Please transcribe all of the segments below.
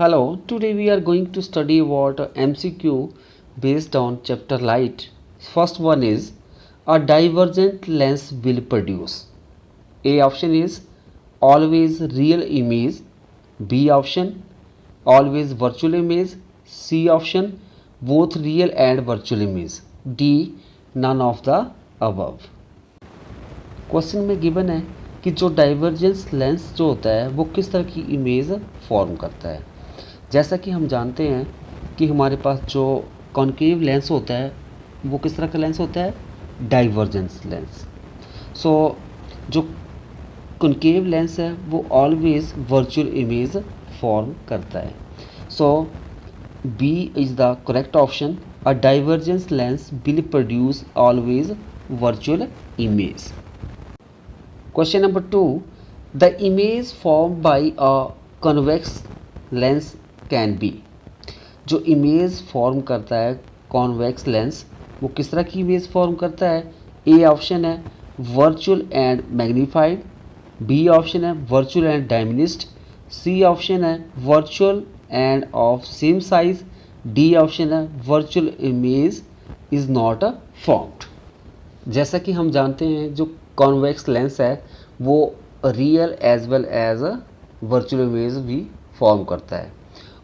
Hello, today we are going to study about MCQ based on chapter light. First one is a divergent lens will produce. A option is always real image, B option always virtual image, C option both real and virtual image, D none of the above. Question में given है कि जो divergence lens जो होता है वो किस तरह की इमेज फॉर्म करता है। जैसा कि हम जानते हैं कि हमारे पास जो कॉन्केव लेंस होता है वो किस तरह का लेंस होता है, डाइवर्जेंस लेंस। सो जो कॉन्केव लेंस है वो ऑलवेज वर्चुअल इमेज फॉर्म करता है। So B is the correct option, a divergence lens will produce always virtual image. Question number 2. The image formed by a convex lens can be. जो image form करता है convex lens वो किस तरह की image form करता है। A option है virtual and magnified, B option है virtual and diminished, C option है virtual and of same size, D option है virtual image is not formed. जैसा कि हम जानते हैं जो कॉन्वेक्स लेंस है वो real as well as virtual image भी फॉर्म करता है।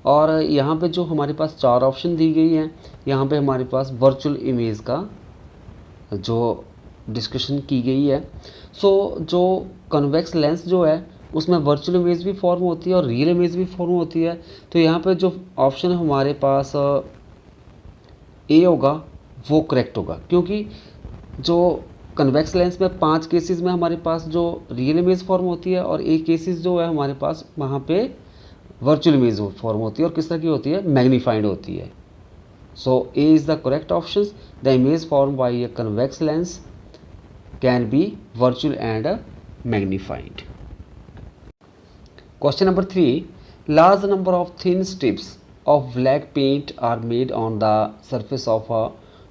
और यहाँ पे जो हमारे पास चार ऑप्शन दी गई हैं, यहाँ पे हमारे पास वर्चुअल इमेज का जो डिस्कशन की गई है। सो जो कॉन्वेक्स लेंस जो है उसमें वर्चुअल इमेज भी फॉर्म होती है और रियल इमेज भी फॉर्म होती है। तो यहाँ पे जो ऑप्शन हमारे पास ए होगा वो करेक्ट होगा, क्योंकि जो कन्वेक्स लेंस में 5 केसेस में हमारे पास जो रियल इमेज फॉर्म होती है और एक केसेस जो है हमारे पास वहाँ पे वर्चुअल इमेज फॉर्म होती है और किस तरह की होती है, मैग्नीफाइड होती है। So A is the correct option, the image form by a convex lens can be virtual and magnified. Question number 3. Large number of thin strips of black paint are made on the surface of a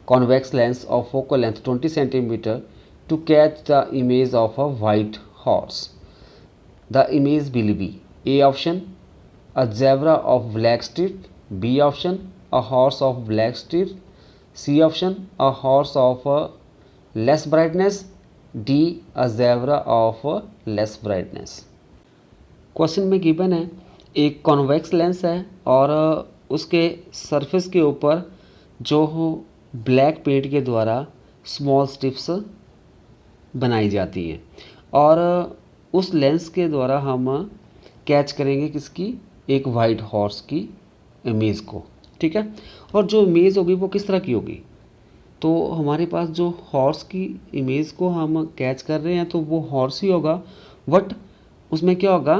convex lens of focal length 20 cm to catch the image of a white horse. The image will be A option a zebra of black strip, B option a horse of black strip, C option a horse of less brightness, D a zebra of less brightness. Question में given है एक convex lens है और उसके surface के ऊपर जो black paint के द्वारा स्मॉल स्ट्रिप्स बनाई जाती हैं और उस लेंस के द्वारा हम कैच करेंगे किसकी, एक वाइट हॉर्स की इमेज को। ठीक है, और जो इमेज होगी वो किस तरह की होगी, तो हमारे पास जो हॉर्स की इमेज को हम कैच कर रहे हैं तो वो हॉर्स ही होगा। बट उसमें क्या होगा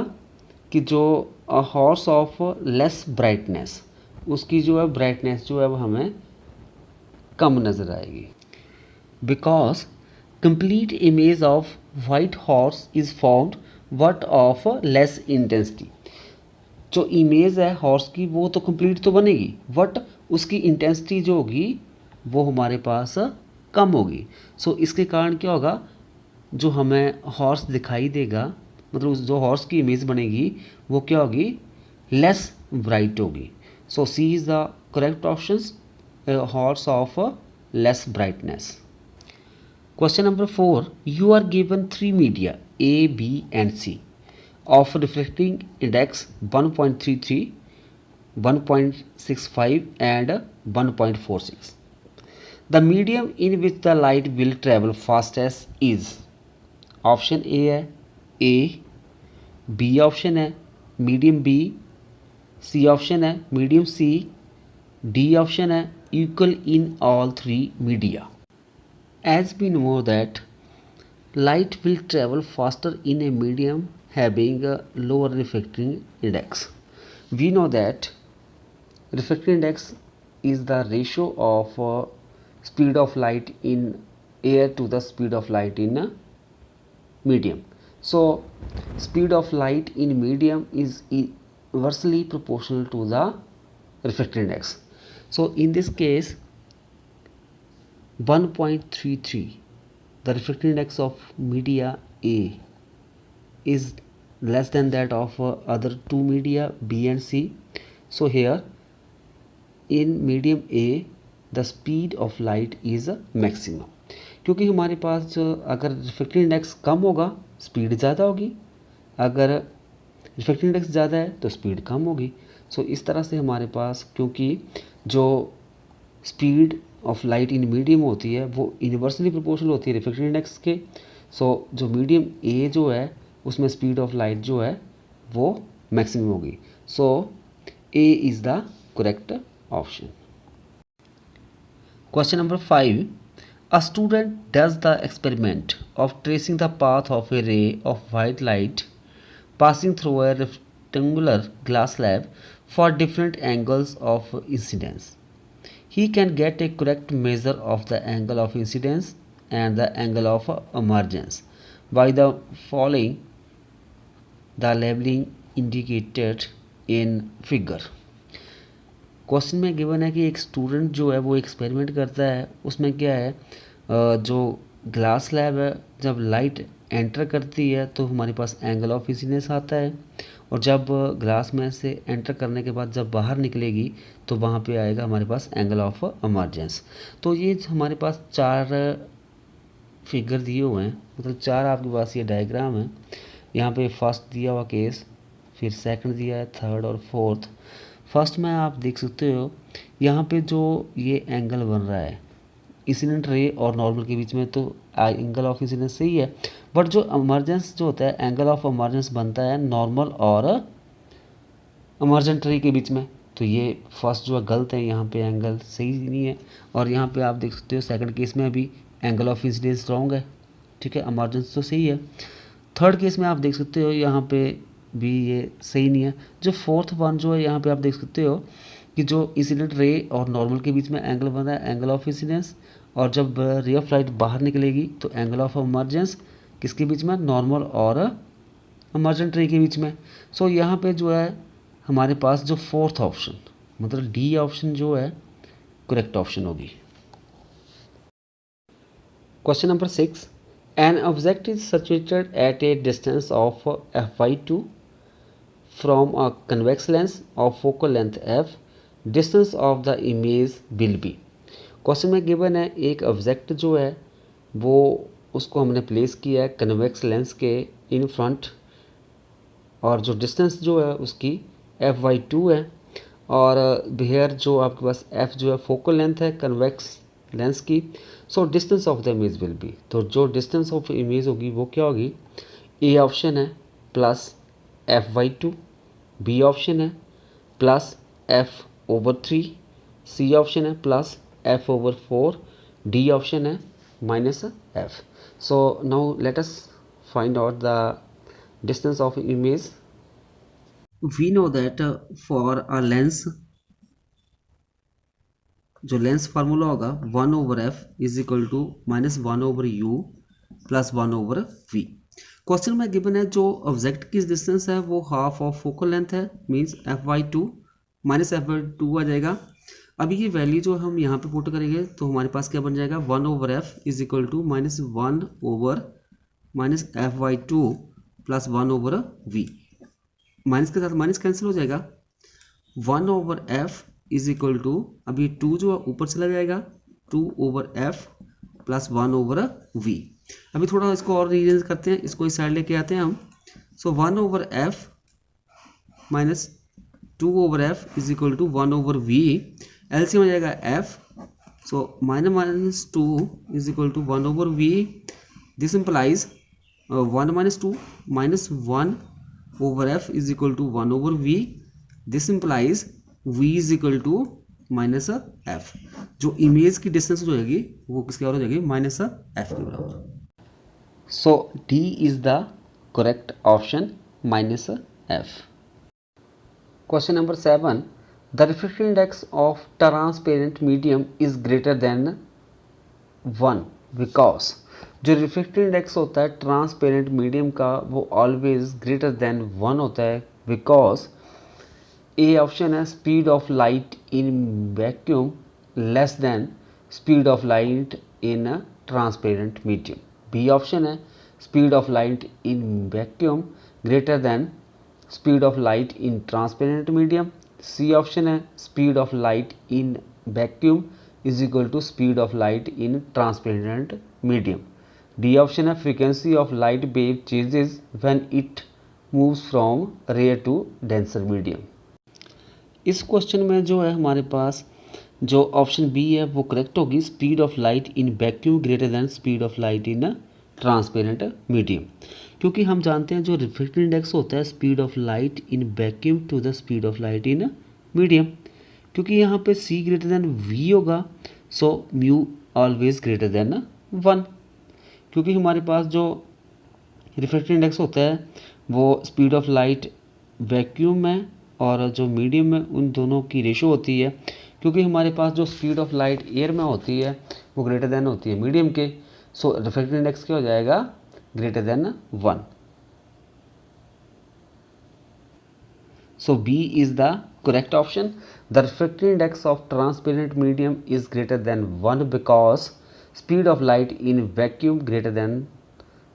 कि जो हॉर्स ऑफ लेस ब्राइटनेस, उसकी जो है ब्राइटनेस जो है वो हमें कम नज़र आएगी। Because complete image of white horse is found but of less intensity. जो इमेज है हॉर्स की वो तो कंप्लीट तो बनेगी बट उसकी इंटेंसिटी जो होगी वो हमारे पास कम होगी। सो इसके कारण क्या होगा, जो हमें हॉर्स दिखाई देगा, मतलब जो हॉर्स की इमेज बनेगी वो क्या होगी, लेस ब्राइट होगी। So C is the correct options, horse of less brightness. Question number 4. You are given 3 media A, B and C of reflecting index 1.33, 1.65 and 1.46. The medium in which the light will travel fastest is option A है A, B option है medium B, C option है medium C, D option है equal in all 3 media. As we know that light will travel faster in a medium having a lower refracting index. We know that refracting index is the ratio of speed of light in air to the speed of light in a medium. So speed of light in medium is inversely proportional to the refracting index. So in this case 1.33, the refracting index of media A is less than that of other two media B and C. So here in medium A the speed of light is maximum, क्योंकि हमारे पास जो अगर refractive index कम होगा speed ज़्यादा होगी, अगर refractive index ज़्यादा है तो स्पीड कम होगी। सो इस तरह से हमारे पास, क्योंकि जो speed of light in medium होती है वो इन्वर्सली प्रोपोर्शनल होती है रिफ्रैक्टिव इंडेक्स के। सो जो मीडियम ए जो है उसमें स्पीड ऑफ लाइट जो है वो मैक्सिमम होगी। So A is the correct option. Question number 5. A student does the experiment of tracing the path of a ray of white light passing through a rectangular glass slab for different angles of incidence. He can get a correct measure of the angle of incidence and the angle of emergence by the following the labeling indicated in figure. Question में given है कि एक student जो है वो experiment करता है, उसमें क्या है जो ग्लास स्लैब है जब लाइट एंटर करती है तो हमारे पास एंगल ऑफ इंसिडेंस आता है, और जब ग्लास में से एंटर करने के बाद जब बाहर निकलेगी तो वहाँ पे आएगा हमारे पास एंगल ऑफ इमर्जेंस। तो ये हमारे पास 4 फिगर दिए हुए हैं, मतलब 4 आपके पास ये डायग्राम है। यहाँ पे फर्स्ट दिया हुआ केस, फिर सेकंड दिया है, थर्ड और फोर्थ। फर्स्ट में आप देख सकते हो यहाँ पे जो ये एंगल बन रहा है इंसिडेंट रे और नॉर्मल के बीच में, तो एंगल ऑफ इंसिडेंस सही है, बट जो इमर्जेंस जो होता है एंगल ऑफ इमर्जेंस बनता है नॉर्मल और इमर्जेंट रे के बीच में। तो ये फर्स्ट जो है गलत है, यहाँ पे एंगल सही नहीं है। और यहाँ पे आप देख सकते हो सेकंड केस में भी एंगल ऑफ इंसिडेंस रॉन्ग है, ठीक है, इमर्जेंस तो सही है। थर्ड केस में आप देख सकते हो यहाँ पे भी ये सही नहीं है। जो फोर्थ वन जो है यहाँ पे आप देख सकते हो कि जो इंसिडेंट रे और नॉर्मल के बीच में एंगल बन रहा है एंगल ऑफ इंसिडेंस, और जब रे ऑफ लाइट बाहर निकलेगी तो एंगल ऑफ इमर्जेंस किसके बीच में, नॉर्मल और इमर्जेंट रे के बीच में। सो यहाँ पे जो है हमारे पास जो फोर्थ ऑप्शन मतलब डी ऑप्शन जो है करेक्ट ऑप्शन होगी। Question number 6. An object is situated at a distance of f/2 from a convex lens of focal length f. Distance of the image will be. Question में given है एक object जो है वो उसको हमने प्लेस किया है कन्वेक्स लेंस के इन फ्रंट, और जो डिस्टेंस जो है उसकी f/2 है, और बिहेयर जो आपके पास f जो है फोकल लेंथ है कन्वेक्स लेंस की। So distance of the image will B, तो जो डिस्टेंस ऑफ इमेज होगी वो क्या होगी, ए ऑप्शन है प्लस f/2, बी ऑप्शन है प्लस f/3, सी ऑप्शन है प्लस f/4, डी ऑप्शन है minus f. So now let us find out the distance of image. We know that for a lens जो lens formula होगा 1/f is equal to -1/u plus 1/v। Question में given है जो object की distance है वो half of focal length है, means f/2 -f/2 आ जाएगा। अभी ये वैल्यू जो हम यहाँ पे पुट करेंगे तो हमारे पास क्या बन जाएगा 1/f is equal to -1/-f/2 plus 1/v। Minus के साथ माइनस कैंसिल हो जाएगा। 1/f इज इक्वल टू, अभी 2 जो ऊपर चला जाएगा 2/f प्लस 1/v। अभी थोड़ा इसको और रीअरेंज करते हैं, इसको इस साइड लेके आते हैं हम। So 1/f minus 2/f is equal to 1/v। LCM हो जाएगा f, so -2 is equal to 1/v। This implies 1 - 2 -1/f is equal to 1/v। This implies v is equal to -f। जो इमेज की distance जो होगी वो किसके बराबर हो जाएगी, -f के बराबर। So D is the correct option -f। Question number 7. The refractive index of transparent medium is greater than 1 because, जो रिफ्रैक्टिव इंडेक्स होता है ट्रांसपेरेंट मीडियम का वो ऑलवेज ग्रेटर देन 1 होता है, बिकॉज ए ऑप्शन है speed of light in vacuum less than speed of light in transparent medium. B option है speed of light in vacuum greater than speed of light in transparent medium. C option है speed of light in vacuum is equal to speed of light in transparent medium. D option है frequency of light wave changes when it moves from rare to denser medium. इस question में जो है हमारे पास जो option B है वो करेक्ट होगी, speed of light in vacuum greater than speed of light in transparent medium, क्योंकि हम जानते हैं जो रिफ्रैक्टिव इंडेक्स होता है speed of light in vacuum to the speed of light in medium, क्योंकि यहाँ पे सी ग्रेटर देन वी होगा, so mu always greater than 1, क्योंकि हमारे पास जो रिफ्रैक्टिव इंडेक्स होता है वो स्पीड ऑफ लाइट वैक्यूम में और जो मीडियम में उन दोनों की रेशो होती है, क्योंकि हमारे पास जो स्पीड ऑफ लाइट एयर में होती है वो ग्रेटर देन होती है मीडियम के, सो रिफ्रैक्टिव इंडेक्स क्या हो जाएगा greater than 1। So B is the correct option. The refractive index of transparent medium is greater than 1 because speed of light in vacuum greater than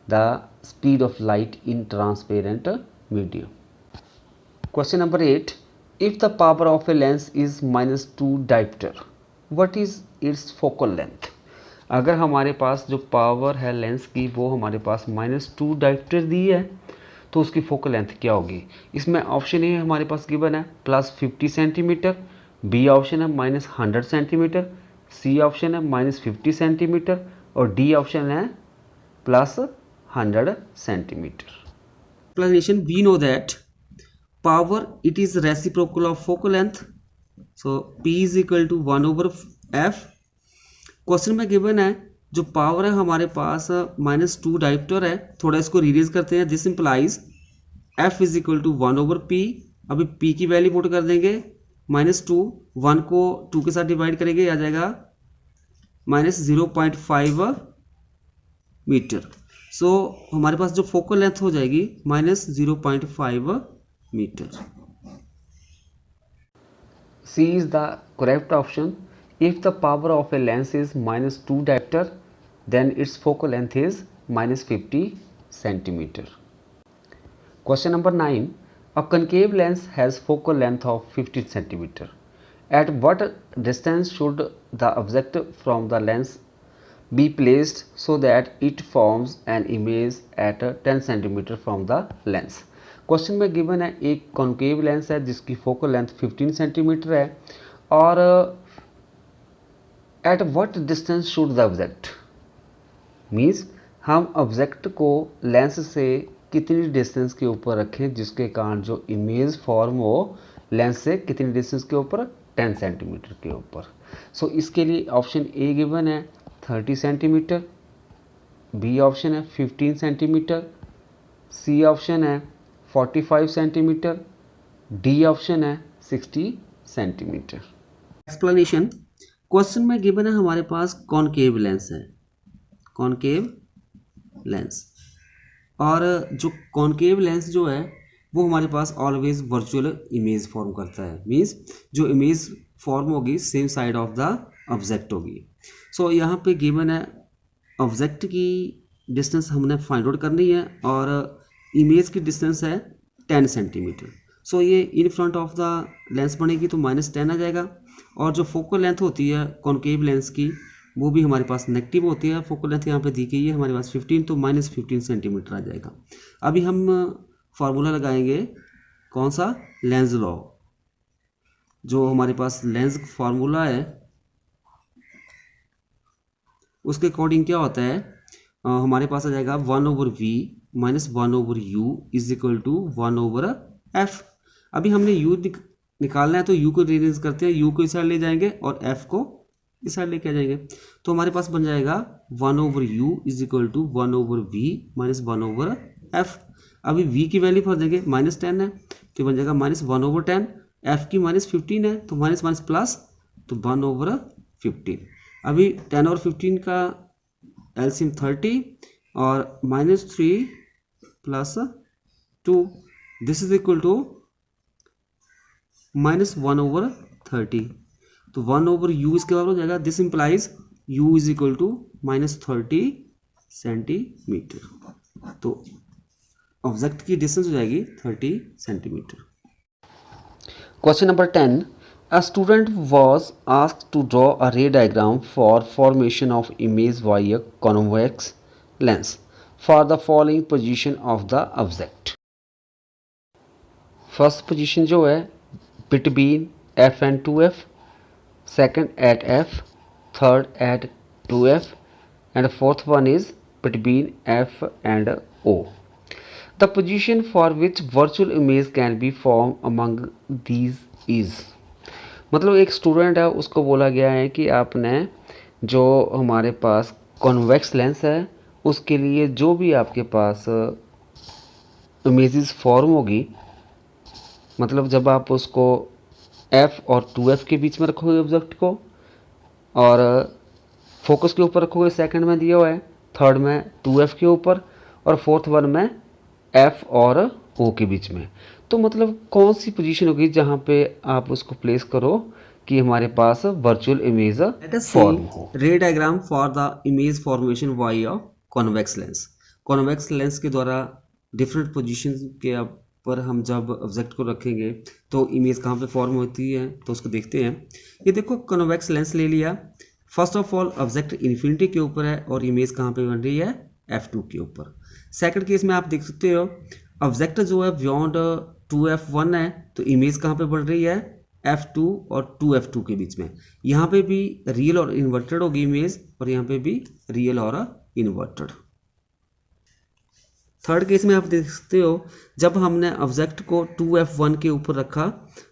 the speed of light in transparent medium. Question number 8. If the power of a lens is -2 diopter, what is its focal length? अगर हमारे पास जो power है lens की वो हमारे पास -2 dioptre दी है तो उसकी फोकल लेंथ क्या होगी। इसमें ऑप्शन ए हमारे पास गिवन है +50 सेंटीमीटर, बी ऑप्शन है -100 सेंटीमीटर, सी ऑप्शन है -50 सेंटीमीटर और डी ऑप्शन है +100 centimetre. Explanation: we know that power it is reciprocal of focal length, so P is equal to 1/f। Question में given है जो power है हमारे पास -2 डायोप्टर है, थोड़ा इसको रिलीज करते हैं, this implies F is equal to 1/p। अभी P की वैल्यू पुट कर देंगे -2, 1 को 2 के साथ डिवाइड करेंगे आ जाएगा -0.5 मीटर। सो हमारे पास जो फोकल लेंथ हो जाएगी -0.5 meter. C is the correct option. If the power of a lens is -2 diopter, then its focal length is -50 centimeter. Question number 9. A concave lens has focal length of 15 centimeter. At what distance should the object from the lens be placed so that it forms an image at 10 centimeter from the lens? Question में given है एक concave lens है जिसकी focal length 15 centimetre है और at what distance should the object, means हम object को lens से कितनी डिस्टेंस के ऊपर रखें जिसके कारण जो इमेज फॉर्म हो लेंस से कितनी डिस्टेंस के ऊपर 10 सेंटीमीटर के ऊपर। सो इसके लिए ऑप्शन ए गिवन है 30 सेंटीमीटर, बी ऑप्शन है 15 सेंटीमीटर, सी ऑप्शन है 45 सेंटीमीटर, डी ऑप्शन है 60 सेंटीमीटर। एक्सप्लेनेशन: क्वेश्चन में गिवन है हमारे पास कॉनकेव लेंस है, कॉनकेव लेंस, और जो कॉनकेव लेंस जो है वो हमारे पास ऑलवेज वर्चुअल इमेज फॉर्म करता है, मीन्स जो इमेज फॉर्म होगी same side of the object होगी। सो यहाँ पे गिवन है ऑब्जेक्ट की डिस्टेंस हमने फाइंड आउट करनी है और इमेज की डिस्टेंस है 10 सेंटीमीटर। सो ये in front of the lens बनेगी तो -10 आ जाएगा, और जो फोकल लेंथ होती है कॉनकेव लेंस की वो भी हमारे पास नेगेटिव होती है, फोकल लेंथ यहाँ पे दी गई है हमारे पास 15 तो -15 सेंटीमीटर आ जाएगा। अभी हम फार्मूला लगाएंगे कौन सा, लेंस लॉ। जो हमारे पास लेंस फार्मूला है उसके अकॉर्डिंग क्या होता है, हमारे पास आ जाएगा 1/v -1/u is equal to 1/f। अभी हमने u निकालना है तो u को रिअरेंज करते हैं, u को इस साइड ले जाएंगे और f को इस साइड लेके आ जाएंगे, तो हमारे पास बन जाएगा 1/u is equal to 1/v -1/f। अभी v की वैल्यू भर देंगे, -10 है तो बन जाएगा -1/10, f की -15 है तो माइनस प्लस तो 1/15। अभी 10 और 15 का एलसीएम 30 और -3 + 2 दिस इज इक्वल टू -1/30, तो 1/u इसके बराबर हो जाएगा। This implies u is equal to -30 centimetre, तो ऑब्जेक्ट की डिस्टेंस हो जाएगी 30 centimetre. Question number 10. A student was asked to draw a ray diagram for formation of image via convex lens for the following position of the object. First position जो है between f and 2f, second at f, third at 2f, and fourth one is between f and o. The position for which virtual image can be formed among these is, मतलब एक student है, उसको बोला गया है कि आपने जो हमारे पास कॉन्वेक्स लेंस है उसके लिए जो भी आपके पास इमेजेस फॉर्म होगी, मतलब जब आप उसको f और 2f के बीच में रखोगे ऑब्जेक्ट को और फोकस के ऊपर रखोगे, सेकंड में दिया हुआ है, थर्ड में 2f के ऊपर और फोर्थ वन में f और o के बीच में, तो मतलब कौन सी पोजीशन होगी जहाँ पे आप उसको प्लेस करो कि हमारे पास वर्चुअल इमेज फॉर्म हो। रे diagram for the image formation via convex lens. Convex lens के द्वारा डिफरेंट पोजीशन के पर हम जब ऑब्जेक्ट को रखेंगे तो इमेज कहाँ पे फॉर्म होती है, तो उसको देखते हैं। ये देखो कॉन्वेक्स लेंस ले लिया। First of all object infinity के ऊपर है और इमेज कहाँ पे बन रही है, f2 के ऊपर। सेकंड केस में आप देख सकते हो ऑब्जेक्ट जो है बियॉन्ड 2f1 है, तो इमेज कहाँ पे बन रही है, f2 और 2f2 के बीच में। यहाँ पे भी रियल और इन्वर्टेड होगी इमेज और यहाँ पे भी रियल और इन्वर्टेड। थर्ड केस में आप देख सकते हो जब हमने ऑब्जेक्ट को 2f1 के ऊपर रखा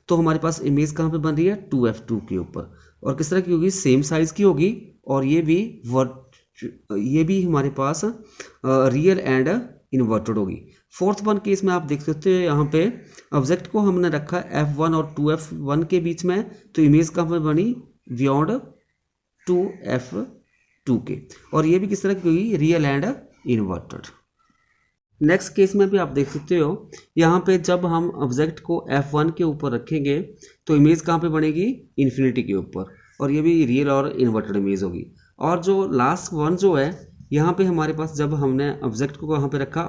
तो हमारे पास इमेज कहाँ पे बन रही है, 2f2 के ऊपर, और किस तरह की होगी, सेम साइज की होगी और ये भी हमारे पास रियल एंड इन्वर्टेड होगी। फोर्थ वन केस में आप देख सकते हो यहाँ पे ऑब्जेक्ट को हमने रखा f1 और 2f1 के बीच में, तो इमेज कहाँ पे बनी, बियॉन्ड 2f2 के, और ये भी किस तरह की होगी, real and inverted. Next case में भी आप देख सकते हो यहाँ पे जब हम ऑब्जेक्ट को f1 के ऊपर रखेंगे तो इमेज कहाँ पे बनेगी, इन्फिनिटी के ऊपर, और ये भी रियल और इन्वर्टेड इमेज होगी। और जो लास्ट वन जो है यहाँ पे हमारे पास जब हमने ऑब्जेक्ट को कहाँ पे रखा,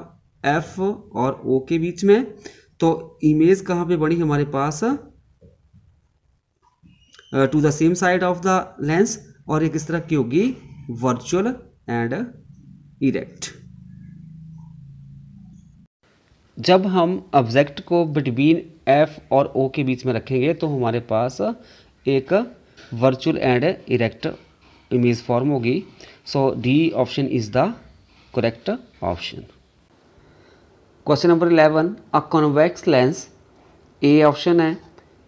f और o के बीच में, तो इमेज कहाँ पे बनी हमारे पास, to the same side of the lens, और ये किस तरह की होगी, वर्चुअल एंड इरेक्ट। जब हम ऑब्जेक्ट को बिटवीन f और o के बीच में रखेंगे तो हमारे पास एक virtual and erect image form होगी। So D option is the correct option. Question number 11, a convex lens, A option है,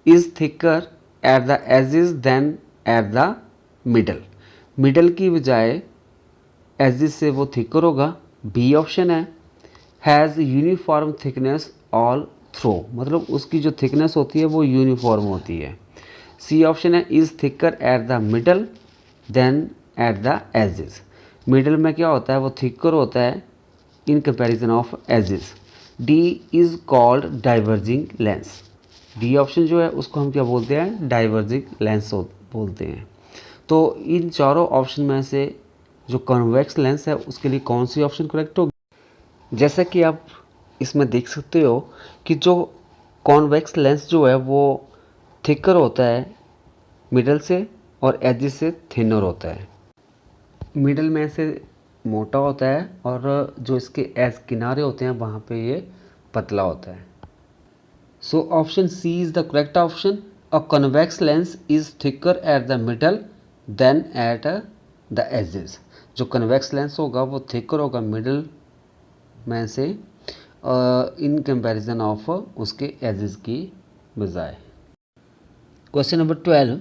is thicker at the edges than at the middle, middle की बजाय एजेस से वो थिकर होगा। B option है, has uniform thickness all through, मतलब उसकी जो थिकनेस होती है वो यूनिफॉर्म होती है। सी ऑप्शन है, is thicker at the middle than at the edges, middle में क्या होता है, वो थिकर होता है in comparison of edges. D is called diverging lens, D option जो है उसको हम क्या बोलते हैं, डाइवर्जिंग लेंस बोलते हैं। तो इन चारों ऑप्शन में से जो कॉन्वेक्स लेंस है उसके लिए कौन सी ऑप्शन करेक्ट होगी। जैसा कि आप इसमें देख सकते हो कि जो कॉन्वेक्स लेंस जो है वो थिकर होता है मिडल से और एजेस से थिनर होता है, मिडल में से मोटा होता है और जो इसके एज किनारे होते हैं वहाँ पे ये पतला होता है। So option C is the correct option. A convex lens is thicker at the middle than at the edges, जो कॉन्वेक्स लेंस होगा वो थिकर होगा मिडल में से इन कंपैरिजन ऑफ उसके एजेस की बजाय। Question number 12,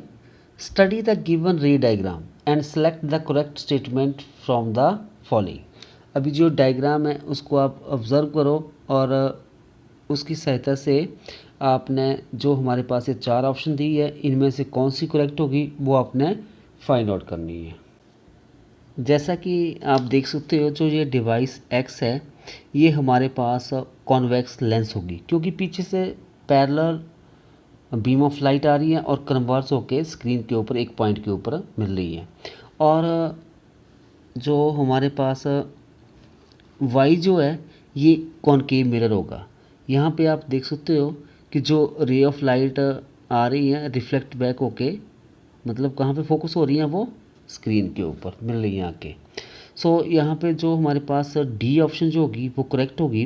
study the given ray diagram and select the correct statement from the following. अभी जो डायग्राम है उसको आप ऑब्ज़र्व करो और उसकी सहायता से आपने जो हमारे पास ये चार ऑप्शन दी है इनमें से कौन सी करेक्ट होगी वो आपने फाइंड आउट करनी है। जैसा कि आप देख सकते हो जो ये डिवाइस X है ये हमारे पास कॉन्वेक्स लेंस होगी, क्योंकि पीछे से पैरेलल बीम ऑफ लाइट आ रही है और कन्वर्स होके स्क्रीन के ऊपर एक पॉइंट के ऊपर मिल रही है। और जो हमारे पास Y जो है ये कॉनकेव मिरर होगा। यहाँ पे आप देख सकते हो कि जो रे ऑफ लाइट आ रही हैं रिफ्लेक्ट बैक होके, मतलब कहाँ पे फोकस हो रही हैं, वो स्क्रीन के ऊपर मिल रही हैं आके। सो यहाँ पे जो हमारे पास डी ऑप्शन जो होगी वो करेक्ट होगी।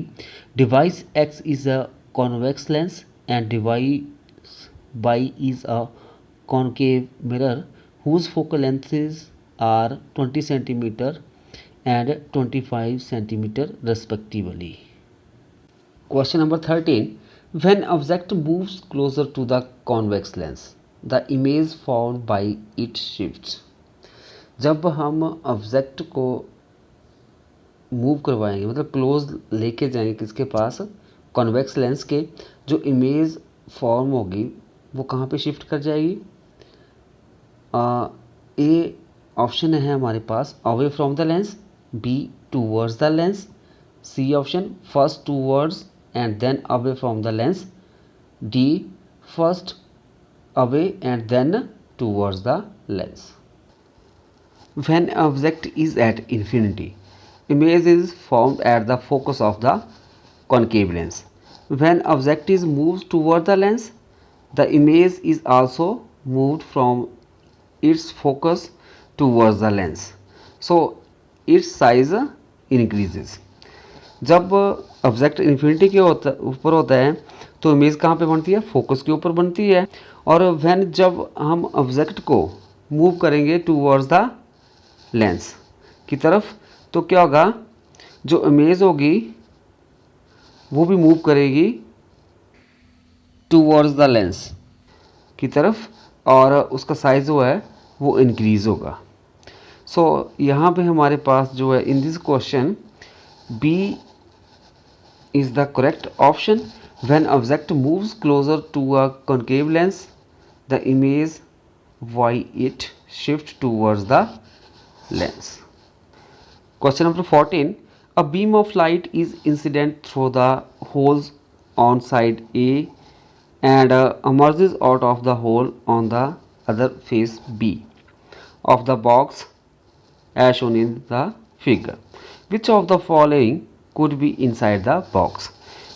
Device X is a convex lens and device Y is a concave mirror whose focal lengths are 20 centimeter and 25 centimeter respectively. Question number 13. When object moves closer to the convex lens, the image formed by it shifts. जब हम object को move करवाएंगे, मतलब close लेके जाएंगे किसके पास, convex lens के, जो इमेज फॉर्म होगी वो कहाँ पे शिफ्ट कर जाएगी। ए ऑप्शन है हमारे पास away from the lens, B towards the lens, C option first towards and then away from the lens, D first away and then towards the lens. When object is at infinity, image is formed at the focus of the concave lens. When object is moved toward the lens, the image is also moved from its focus towards the lens, so its size increases. जब object infinity के ऊपर होता है तो image कहाँ पे बनती है, फोकस के ऊपर बनती है। और व्हेन जब हम ऑब्जेक्ट को मूव करेंगे टूवर्ड्स द लेंस की तरफ, तो क्या होगा, जो इमेज होगी वो भी मूव करेगी टूवर्ड्स द लेंस की तरफ और उसका साइज जो है वो इंक्रीज होगा। सो यहाँ पे हमारे पास जो है in this question B is the correct option. When object moves closer to a concave lens the image Y it shift towards the lens. Question number 14. A beam of light is incident through the holes on side A and emerges out of the hole on the other face B of the box as shown in the figure. Which of the following could be inside the box?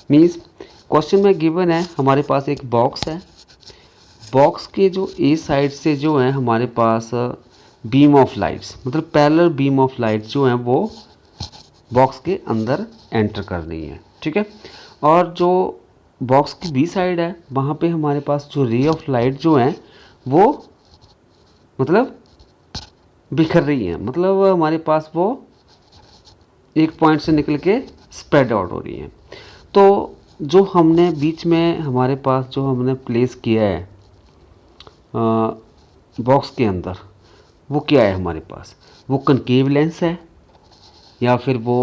Means question में given है हमारे पास एक box है, box के जो ए side से जो है हमारे पास बीम ऑफ लाइट्स, मतलब पैरेलल बीम ऑफ लाइट्स जो हैं वो बॉक्स के अंदर एंटर कर रही हैं, ठीक है। और जो बॉक्स की बी साइड है वहाँ पे हमारे पास जो रे ऑफ लाइट जो हैं वो मतलब बिखर रही हैं, मतलब हमारे पास वो एक पॉइंट से निकल के स्प्रेड आउट हो रही हैं। तो जो हमने बीच में हमारे पास जो हमने प्लेस किया है बॉक्स के अंदर, वो क्या है हमारे पास, वो कनकेव लेंस है या फिर वो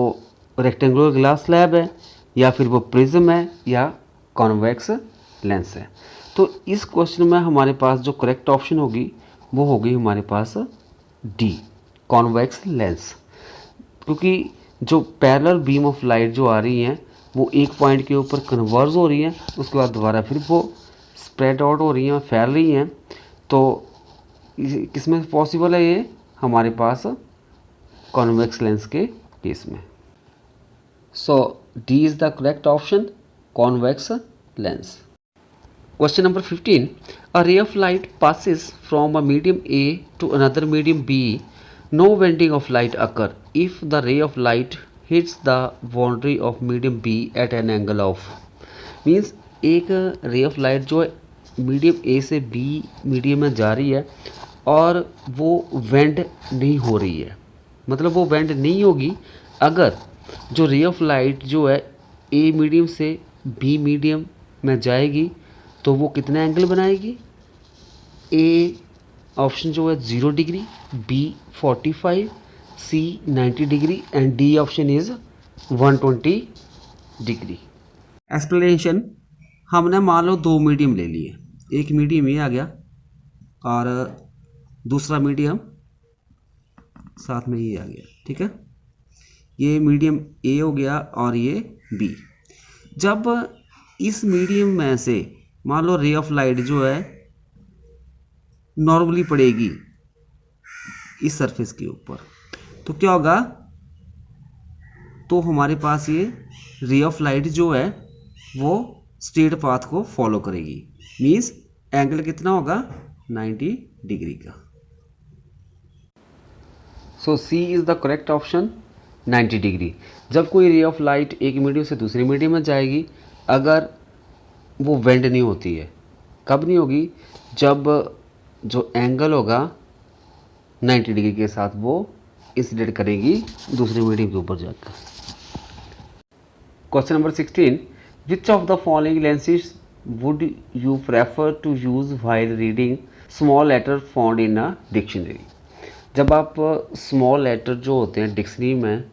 रेक्टेंगुलर ग्लास स्लैब है या फिर वो प्रिज्म है या कॉन्वेक्स लेंस है। तो इस क्वेश्चन में हमारे पास जो करेक्ट ऑप्शन होगी वो होगी हमारे पास डी, कॉन्वेक्स लेंस, क्योंकि जो पैरेलल बीम ऑफ लाइट जो आ रही हैं वो एक पॉइंट के ऊपर कन्वर्ज हो रही हैं, उसके बाद दोबारा फिर वो स्प्रेड आउट हो रही हैं, फैल रही हैं। तो किसमें पॉसिबल है ये, हमारे पास कॉन्वेक्स लेंस के केस में। So D is the correct option, convex lens. Question number 15. A ray of light passes from a medium A to another medium B. No bending of light occur if the ray of light hits the boundary of medium B at an angle of, means एक रे of light जो है medium ए से B medium में जा रही है और वो वेंड नहीं हो रही है, मतलब वो वेंड नहीं होगी अगर जो रे ऑफ लाइट जो है ए मीडियम से बी मीडियम में जाएगी तो वो कितना एंगल बनाएगी। ए ऑप्शन जो है 0 degree, B 45, C 90 degree and D option is 120 degree. Explanation, हमने मान लो दो मीडियम ले लिए, एक मीडियम ये आ गया और दूसरा मीडियम साथ में ये आ गया, ठीक है। ये मीडियम ए हो गया और ये बी। जब इस मीडियम में से मान लो रे ऑफ लाइट जो है नॉर्मली पड़ेगी इस सरफेस के ऊपर, तो क्या होगा, तो हमारे पास ये रे ऑफ लाइट जो है वो स्ट्रेट पाथ को फॉलो करेगी, मीन्स एंगल कितना होगा 90 डिग्री का। So C is the correct option 90 degree. जब कोई रे ऑफ लाइट एक मीडियम से दूसरे मीडियम में जाएगी, अगर वो बेंड नहीं होती है, कब नहीं होगी, जब जो एंगल होगा 90 डिग्री के साथ वो इंसिडेंट करेगी दूसरे मीडियम के ऊपर जाकर। Question number 16, which of the following lenses would you prefer to use while reading small letter found in a dictionary. जब आप स्मॉल लेटर जो होते हैं डिक्शनरी में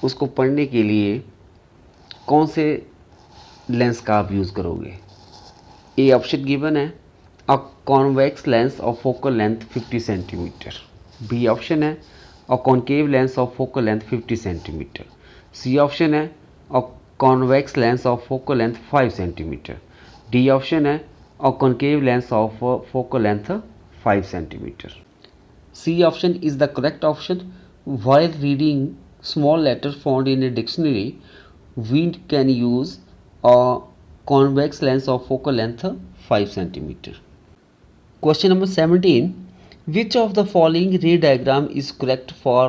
उसको पढ़ने के लिए कौन से लेंस का आप यूज़ करोगे। ए ऑप्शन गिवन है a convex lens of focal length 50 centimetre. B option है a concave lens of focal length 50 centimetre. C option है a convex lens of focal length 5 centimetre. D option है a concave lens of focal length 5 centimetre. C option is the correct option. While reading small letters found in a dictionary, we can use a convex lens of focal length 5 centimeter. Question number 17. Which of the following ray diagram is correct for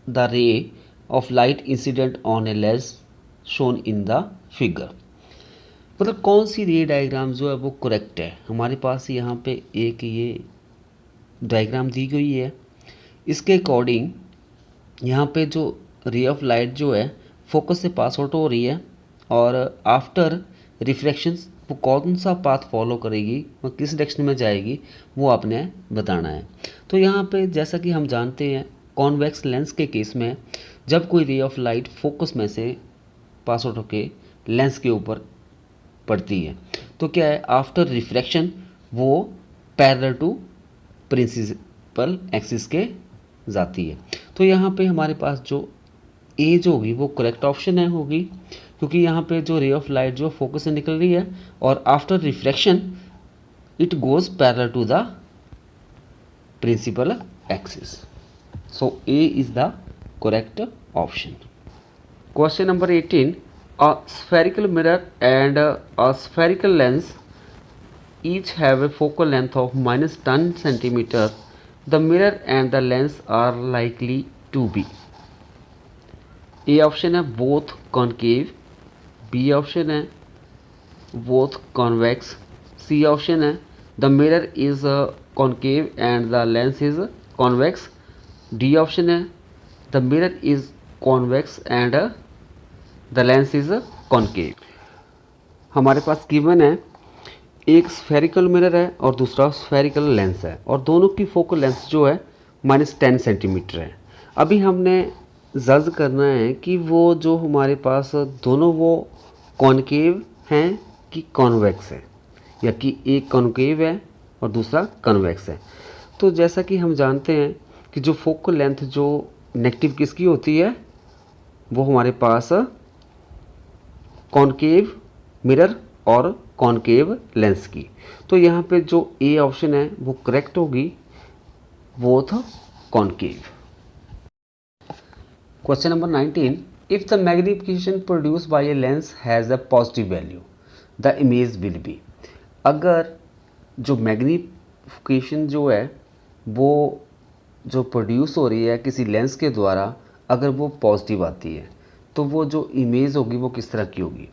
the ray of light incident on a lens shown in the figure? मतलब कौन सी रे diagram जो है वो correct है। हमारे पास यहाँ पे एक ये डायग्राम दी गई है, इसके अकॉर्डिंग यहाँ पे जो रे ऑफ लाइट जो है फोकस से पास आउट हो रही है और आफ्टर रिफ्रैक्शन वो कौन सा पाथ फॉलो करेगी और किस डायरेक्शन में जाएगी वो आपने बताना है। तो यहाँ पे जैसा कि हम जानते हैं कॉन्वेक्स लेंस के केस में जब कोई रे ऑफ लाइट फोकस में से पास आउट होके लेंस के ऊपर पड़ती है तो क्या है, आफ्टर रिफ्रैक्शन वो पैरेलल टू प्रिंसिपल एक्सिस के जाती है। तो यहाँ पे हमारे पास जो ए जो होगी वो करेक्ट ऑप्शन है होगी, क्योंकि यहाँ पे जो रे ऑफ लाइट जो फोकस से निकल रही है और after refraction it goes parallel to the principal axis. So A is the correct option. Question number 18, a spherical mirror and a spherical lens each have a focal length of -10 centimeter. The mirror and the lens are likely to be A option है both concave, B option है both convex, C option है the mirror is concave and the lens is convex, D option है the mirror is convex and the lens is concave। हमारे पास given है एक spherical mirror है और दूसरा spherical lens है और दोनों की फोकल लेंथ जो है -10 सेंटीमीटर है। अभी हमने जज करना है कि वो जो हमारे पास दोनों वो कॉनकेव हैं कि कॉन्वेक्स है, या कि एक कॉनकेव है और दूसरा कन्वेक्स है। तो जैसा कि हम जानते हैं कि जो फोकल लेंथ जो नेगेटिव किसकी होती है वो हमारे पास कॉनकेव मिरर और कॉनकेव लेंस की। तो यहाँ पे जो ए ऑप्शन है वो करेक्ट होगी, both concave. Question number 19, if the magnification produce bye a lens has a positive value the image will B. अगर जो मैग्निफिकेशन जो है वो जो प्रोड्यूस हो रही है किसी लेंस के द्वारा अगर वो पॉजिटिव आती है तो वो जो इमेज होगी वो किस तरह की होगी।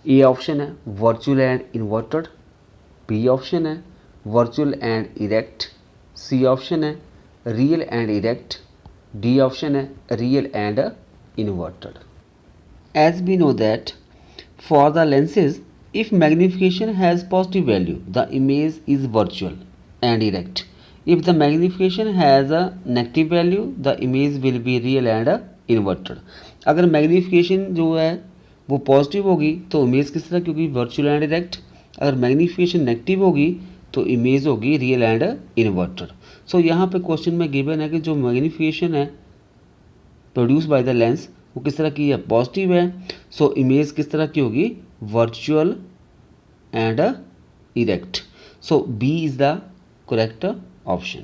ए ऑप्शन है virtual and inverted, B option है virtual and erect, C option है real and erect, D option है real and inverted. As we know that for the lenses if magnification has positive value the image is virtual and erect, if the magnification has a negative value the image will be real and inverted. अगर magnification जो है वो positive होगी तो image किस तरह की होगी, वर्चुअल एंड डायरेक्ट। अगर मैग्निफिकेशन नेगेटिव होगी तो इमेज होगी रियल एंड इन्वर्टेड। सो यहाँ पे क्वेश्चन में गिवन है कि जो मैग्निफिकेशन है प्रोड्यूस बाय द लेंस वो किस तरह की है, पॉजिटिव है। सो इमेज किस तरह की होगी, virtual and erect. So B is the correct option.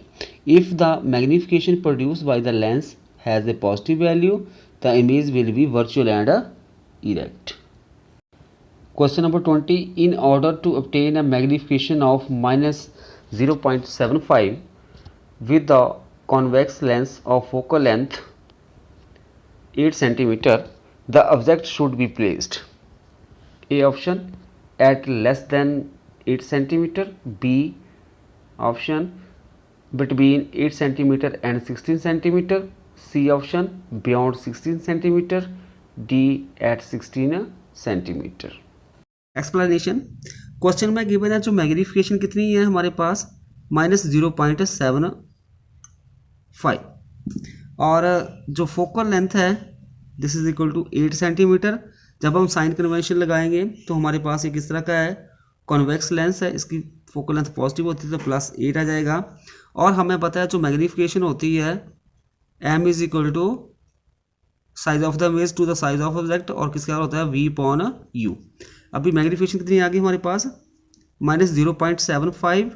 If the magnification produce by the lens has a positive value the image will be virtual and erect. Question number 20. In order to obtain a magnification of minus 0.75 with the convex lens of focal length 8 cm, the object should be placed. A option at less than 8 cm, B option between 8 cm and 16 cm, C option beyond 16 cm, D at 16 cm. Explanation question में given है जो magnification कितनी है हमारे पास -0.75 और जो focal length है this is equal to 8 centimetre. जब हम साइन कन्वेंशन लगाएंगे तो हमारे पास एक इस तरह का है कॉन्वेक्स लेंस है, इसकी फोकल लेंथ पॉजिटिव होती है तो +8 आ जाएगा। और हमें पता है जो मैग्नीफिकेशन होती है m is equal to size of the image to the size of object और किसका होता है v/u। अभी मैग्नीफिकेशन कितनी आ गई हमारे पास -0.75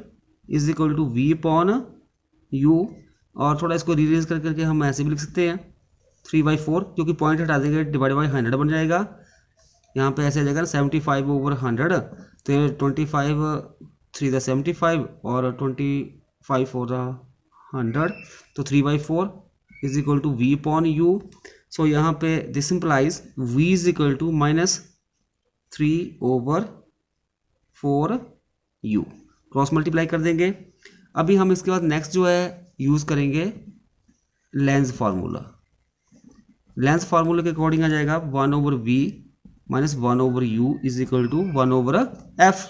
इज इक्वल टू v/u। और थोड़ा इसको रीअरेंज करके हम ऐसे भी लिख सकते हैं 3/4, क्योंकि पॉइंट हटा देंगे डिवाइड बाई 100 बन जाएगा। यहाँ पे ऐसे आ जाएगा 75/100, तो 25 3 द 75 और 25 4 द 100, तो 3/4 is equal to v/u। So यहाँ पे this implies v is equal to -3/4u। Cross multiply कर देंगे। अभी हम इसके बाद नेक्स्ट जो है यूज़ करेंगे लेंस फार्मूला। लेंस फार्मूला के अकॉर्डिंग आ जाएगा 1/v - 1/u is equal to 1/f।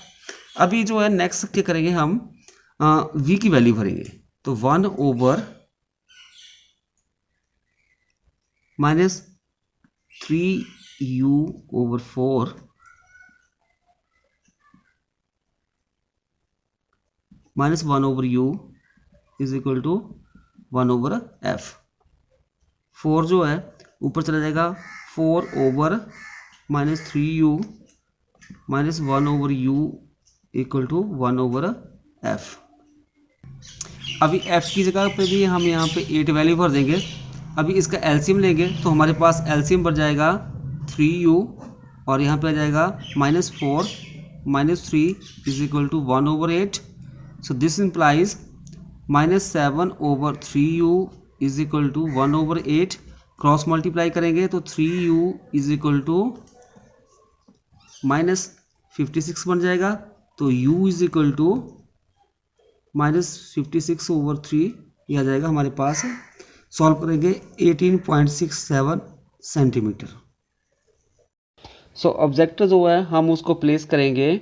अभी जो है नेक्स्ट क्या करेंगे हम v की वैल्यू भरेंगे, तो 1/-3u over 4 - 1/u is equal to 1/f। 4 जो है ऊपर चला जाएगा 4/-3u - 1/u equal to 1/f। अभी f की जगह पे भी हम यहाँ पे 8 वैल्यू भर देंगे। अभी इसका एलसीएम लेंगे तो हमारे पास एलसीएम बढ़ जाएगा 3u और यहाँ पे आ जाएगा -4 - 3 is equal to 1/8। So this implies -7/3u is equal to 1/8। Cross multiply करेंगे तो 3u इज इक्वल टू -56 बन जाएगा, तो u इज इक्वल टू -56/3 यह आ जाएगा हमारे पास। सॉल्व करेंगे 18.67 सेंटीमीटर। सो ऑब्जेक्ट जो है हम उसको प्लेस करेंगे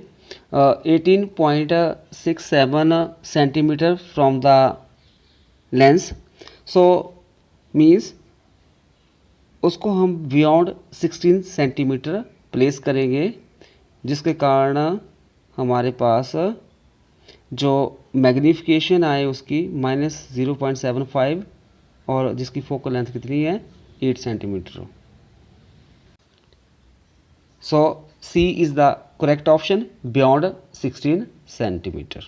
18.67 centimetre from the lens. So means उसको हम बियॉन्ड 16 सेंटीमीटर प्लेस करेंगे, जिसके कारण हमारे पास जो मैग्नीफिकेशन आए उसकी -0.75 और जिसकी फोकल लेंथ कितनी है 8 centimetre. So C is the correct option beyond 16 centimetre.